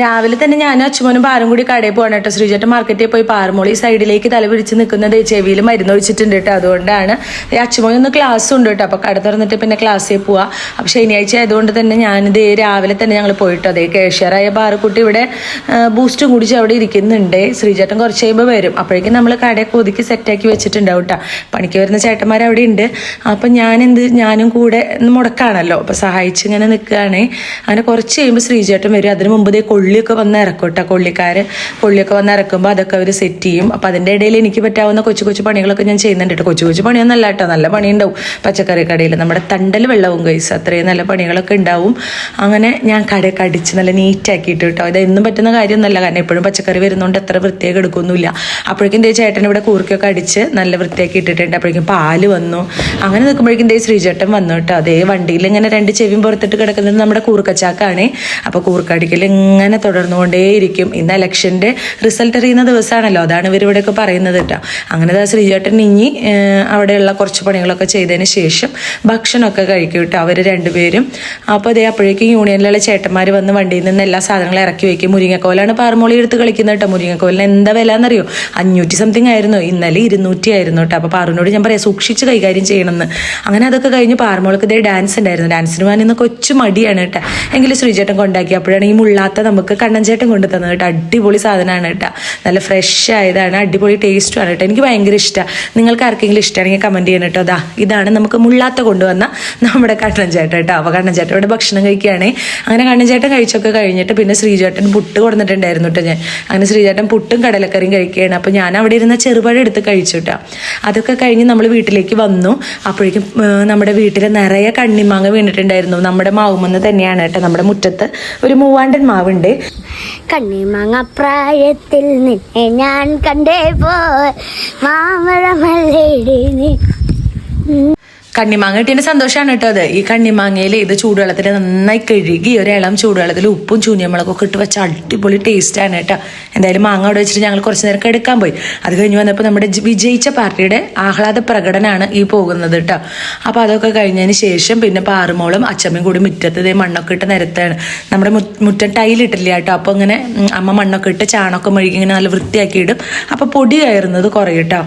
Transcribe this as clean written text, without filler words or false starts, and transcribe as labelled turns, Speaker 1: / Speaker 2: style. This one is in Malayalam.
Speaker 1: രാവിലെ തന്നെ ഞാനും അച്ചുമോനും പാറും കൂടി കടയിൽ പോകണം കേട്ടോ. ശ്രീചേട്ടൻ മാർക്കറ്റിൽ പോയി പാറുമോൾ ഈ സൈഡിലേക്ക് തല പിടിച്ച് നിൽക്കുന്നത് ചെവിയിൽ മരുന്ന് ഒഴിച്ചിട്ടുണ്ട് കേട്ടോ. അതുകൊണ്ടാണ് അച്ചുമോൻ ഒന്ന് ക്ലാസ് ഉണ്ട് കേട്ടോ. അപ്പോൾ കട തുറന്നിട്ട് പിന്നെ ക്ലാസ്സിൽ പോവാം. അപ്പോൾ ശനിയാഴ്ച ആയതുകൊണ്ട് തന്നെ ഞാനിത് രാവിലെ തന്നെ ഞങ്ങൾ പോയിട്ടോ. അതേ കേഷ്യറായ പാറുക്കുട്ടി ഇവിടെ ബൂസ്റ്റും കുടിച്ച് അവിടെ ഇരിക്കുന്നുണ്ട്. ശ്രീചേട്ടൻ കുറച്ച് കഴിയുമ്പോൾ വരും. അപ്പോഴേക്കും നമ്മൾ കടയൊക്കെ ഒതുക്കി സെറ്റാക്കി വെച്ചിട്ടുണ്ടാവും കേട്ടോ. പണിക്ക് വരുന്ന ചേട്ടന്മാർ അവിടെ ഉണ്ട്. അപ്പം ഞാനും കൂടെ മുടക്കാണല്ലോ, അപ്പോൾ സഹായിച്ച് ഇങ്ങനെ നിൽക്കുകയാണ്. അങ്ങനെ കുറച്ച് കഴിയുമ്പോൾ ശ്രീചേട്ടൻ വരും. അതിന് മുമ്പ് കൊള്ളിയൊക്കെ വന്ന് ഇറക്കും കേട്ടോ. കൊള്ളിയൊക്കെ വന്ന് ഇറക്കുമ്പോൾ അതൊക്കെ അവർ സെറ്റ് ചെയ്യും. അപ്പം അതിൻ്റെ ഇടയിൽ എനിക്ക് പറ്റാവുന്ന കൊച്ചു കൊച്ചു പണികളൊക്കെ ഞാൻ ചെയ്യുന്നുണ്ട് കേട്ടോ. കൊച്ചു പണിയൊന്നല്ല കേട്ടോ, നല്ല പണിയുണ്ടാവും പച്ചക്കറി കടയിൽ. നമ്മുടെ തണ്ടൽ വെള്ളവും കൈസ് അത്രയും നല്ല പണികളൊക്കെ ഉണ്ടാവും. അങ്ങനെ ഞാൻ കടയൊക്കെ അടിച്ച് നല്ല നീറ്റാക്കിയിട്ട് കേട്ടോ. ഇതെന്നും പറ്റുന്ന കാര്യമൊന്നുമല്ല, കാരണം എപ്പോഴും പച്ചക്കറി വരുന്നതുകൊണ്ട് അത്ര വൃത്തിയാക്കി എടുക്കൊന്നുമില്ല. അപ്പോഴേക്കും എന്തേ ചേട്ടൻ ഇവിടെ കൂർക്കൊക്കെ അടിച്ച് നല്ല വൃത്തിയാക്കി ഇട്ടിട്ടുണ്ട്. അപ്പോഴേക്കും പാല് വന്നു. അങ്ങനെ നിൽക്കുമ്പോഴേക്കും എന്തേ ശ്രീചേട്ടൻ വന്നു കേട്ടോ. അതേ വണ്ടിയിൽ ഇങ്ങനെ രണ്ട് ചെവിയും പുറത്തിട്ട് കിടക്കുന്നത് നമ്മുടെ കൂർക്കച്ചാക്കാണ്. അപ്പോൾ കൂർക്കടിക്കൽ ഇങ്ങനെ തുടർന്നുകൊണ്ടേയിരിക്കും. ഇന്ന് ഇലക്ഷൻ്റെ റിസൾട്ട് അറിയുന്ന ദിവസമാണല്ലോ, അതാണ് ഇവരിവിടെയൊക്കെ പറയുന്നത് കേട്ടോ. അങ്ങനെ ശ്രീചേട്ടൻ ഇനി അവിടെയുള്ള കുറച്ച് പണികളൊക്കെ ചെയ്തതിന് ശേഷം ഭക്ഷണമൊക്കെ കഴിക്കും കേട്ടോ അവർ രണ്ടുപേരും. അപ്പോൾ അതേ അപ്പോഴേക്കും യൂണിയനിലുള്ള ചേട്ടന്മാർ വന്ന് വണ്ടിയിൽ നിന്ന് എല്ലാ സാധനങ്ങളും ഇറക്കി വയ്ക്കും. മുരിങ്ങക്കോലാണ് പാറുമോളി എടുത്ത് കളിക്കുന്നത് കേട്ടോ. മുരിങ്ങക്കോലിന് എന്താ വില എന്നറിയോ? 500 സംതിങ് ആയിരുന്നു, ഇന്നലെ 200 ആയിരുന്നു കേട്ടോ. അപ്പോൾ പാറുവിനോട് ഞാൻ പറയാം സൂക്ഷിച്ച് കൈകാര്യം ചെയ്യണമെന്ന്. അങ്ങനെ അതൊക്കെ കഴിഞ്ഞ് പാറുമോൾക്ക് ഇതേ ഡാൻസ് ഉണ്ടായിരുന്നു. ഡാൻസിന് പോകാൻ ഇന്ന് കൊച്ചു മടിയാണ് കേട്ടോ. എങ്കിലും ശ്രീചേട്ടൻ കൊണ്ടാക്കി. അപ്പോഴാണ് ഈ മുള്ളാത്ത നമുക്ക് കണ്ണൻചേട്ടൻ കൊണ്ടു തന്നത് കേട്ടോ. അടിപൊളി സാധനമാണ് കേട്ടോ, നല്ല ഫ്രഷ് ആയതാണ്, അടിപൊളി ടേസ്റ്റുമാണ് കേട്ടോ. എനിക്ക് ഭയങ്കര ഇഷ്ടമാണ്. നിങ്ങൾക്ക് ആർക്കെങ്കിലും ഇഷ്ടമാണെങ്കിൽ കമൻറ്റ് ചെയ്യണം കേട്ടോ. ഇതാണ് നമുക്ക് മുള്ളാത്ത കൊണ്ടുവന്ന നമ്മുടെ കണ്ണൻചേട്ടൻ കേട്ടോ. അപ്പോൾ കണ്ണൻചേട്ടൻ ഇവിടെ ഭക്ഷണം കഴിക്കുകയാണ്. അങ്ങനെ കണ്ണൻചേട്ടൻ കഴിച്ചൊക്കെ കഴിഞ്ഞിട്ട് പിന്നെ ശ്രീചേട്ടൻ പുട്ട് കൊടുത്തിട്ടുണ്ടായിരുന്നു കേട്ടോ. ഞാൻ അങ്ങനെ ശ്രീചേട്ടൻ പുട്ടും കടലക്കറിയും കഴിക്കുകയാണ്. അപ്പോൾ ഞാൻ അവിടെ ഇരുന്ന ചെറുപഴം എടുത്ത് കഴിച്ചു കേട്ടോ. അതൊക്കെ കഴിഞ്ഞ് നമ്മൾ വീട്ടിലേക്ക് വന്നു. അപ്പോഴേക്കും നമ്മുടെ വീട്ടിൽ നിറയെ കണ്ണിമാങ്ങ വീണിട്ടുണ്ടായിരുന്നു. നമ്മുടെ മാവുമെന്ന് തന്നെയാണ് കേട്ടോ. നമ്മുടെ മുറ്റത്ത് ഒരു മൂവാണ്ടൻ മാവുണ്ട്.
Speaker 2: കണ്ണിമാങ്ങ പ്രായത്തിൽ നിന്നെ ഞാൻ കണ്ടേ പോയി മാമഴമല്ലേടി നീ.
Speaker 1: കണ്ണിമാങ്ങ കിട്ടിയതിൻ്റെ സന്തോഷമാണ് കേട്ടോ. അത് ഈ കണ്ണിമാങ്ങയിൽ ഇത് ചൂടുവെള്ളത്തിൽ നന്നായി കഴുകി ഒരു ഇളം ചൂടുവെള്ളത്തിൽ ഉപ്പും ചൂഞ്ഞമുളകൊക്കെ ഇട്ട് വെച്ച അടിപൊളി ടേസ്റ്റാണ് കേട്ടോ. എന്തായാലും മാങ്ങ അവിടെ വെച്ചിട്ട് ഞങ്ങൾ കുറച്ച് നേരം എടുക്കാൻ പോയി. അത് കഴിഞ്ഞ് വന്നപ്പോൾ നമ്മുടെ വിജയിച്ച പാർട്ടിയുടെ ആഹ്ലാദ പ്രകടനമാണ് ഈ പോകുന്നത് കേട്ടോ. അപ്പോൾ അതൊക്കെ കഴിഞ്ഞതിന് ശേഷം പിന്നെ പാറുമോളും അച്ചമ്മയും കൂടി മുറ്റത്ത് മണ്ണൊക്കെ ഇട്ട് നിരത്താണ്. നമ്മുടെ മുറ്റം ടൈലിട്ടില്ല കേട്ടോ. അപ്പോൾ ഇങ്ങനെ അമ്മ മണ്ണൊക്കെ ഇട്ട് ചാണകമൊക്കെ മെഴുകി ഇങ്ങനെ നല്ല വൃത്തിയാക്കി ഇടും. അപ്പോൾ പൊടി കയറുന്നത് കുറയും കേട്ടോ.